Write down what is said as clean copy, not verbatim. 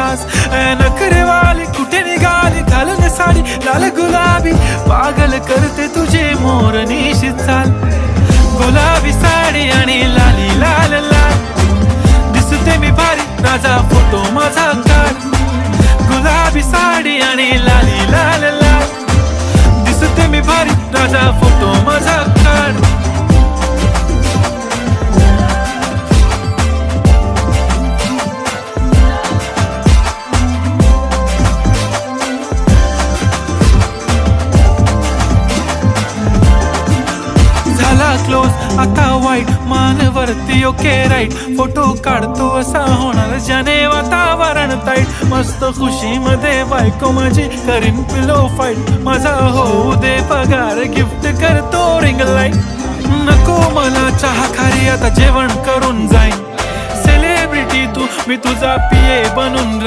खास नखरेवाली कुठे निघाली घालून साडी लाल गुलाबी पागल करते तुझे मोर निशी चाल गुलाबी साडी आणि लाली लाल लाल दिसते मी भारी राजा फोटो माझा काढ गुलाबी साडी आणि लाली लाल लाल दिसते मी भारी राजा फोटो माझा काढ क्लोज आता वाईट मानवरती ओके राईट फोटो काढतो असा होणार ज्याने वातावरण ताईट मस्त खुशी मध्ये बायको माझी करीन पिलो फाईट माझा होऊ दे पगार गिफ्ट करतो रिंग लाईट नको मला चहा खारी आता जेवण करून जाईन सेलिब्रिटी तू मी तुझा पिये बनून